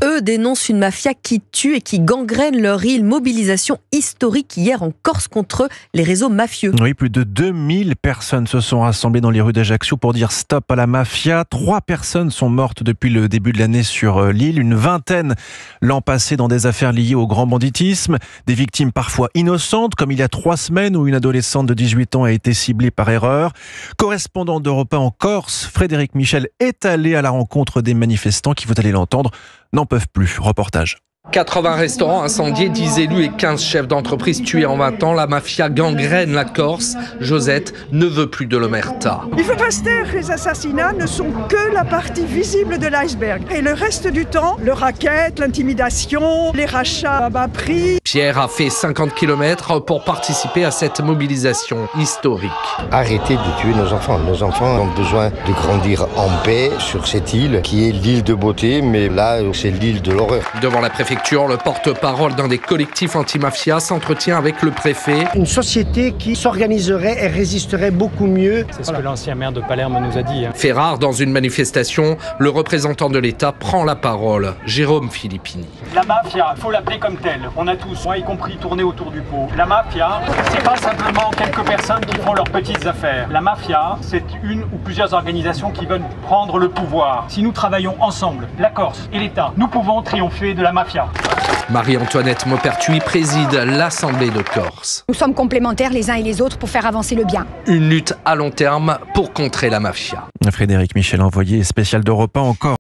Eux dénoncent une mafia qui tue et qui gangrène leur île. Mobilisation historique hier en Corse contre les réseaux mafieux. Oui, plus de 2000 personnes se sont rassemblées dans les rues d'Ajaccio pour dire stop à la mafia. 3 personnes sont mortes depuis le début de l'année sur l'île. Une vingtaine l'an passé dans des affaires liées au grand banditisme. Des victimes parfois innocentes, comme il y a 3 semaines où une adolescente de 18 ans a été ciblée par erreur. Correspondant d'Europe 1 en Corse, Frédéric Michel est allé à la rencontre des manifestants qui, vous allez l'entendre, n'en peuvent plus. Reportage. 80 restaurants incendiés, 10 élus et 15 chefs d'entreprise tués en 20 ans. La mafia gangrène la Corse. Josette ne veut plus de l'omerta. Il faut pas se taire, les assassinats ne sont que la partie visible de l'iceberg. Et le reste du temps, le racket, l'intimidation, les rachats à bas prix. Pierre a fait 50 km pour participer à cette mobilisation historique. Arrêtez de tuer nos enfants. Nos enfants ont besoin de grandir en paix sur cette île qui est l'île de beauté, mais là, c'est l'île de l'horreur. Devant la préfecture, le porte-parole d'un des collectifs anti-mafia s'entretient avec le préfet. Une société qui s'organiserait et résisterait beaucoup mieux. C'est ce que l'ancien maire de Palerme nous a dit. Fait rare dans une manifestation, le représentant de l'État prend la parole, Jérôme Filippini. La mafia, il faut l'appeler comme telle. On a tous, moi y compris, tourné autour du pot. La mafia, c'est pas simplement quelques personnes qui font leurs petites affaires. La mafia, c'est une ou plusieurs organisations qui veulent prendre le pouvoir. Si nous travaillons ensemble, la Corse et l'État, nous pouvons triompher de la mafia. Marie-Antoinette Maupertuis préside l'Assemblée de Corse. Nous sommes complémentaires les uns et les autres pour faire avancer le bien. Une lutte à long terme pour contrer la mafia. Frédéric Michel, envoyé spécial d'Europe 1 en Corse.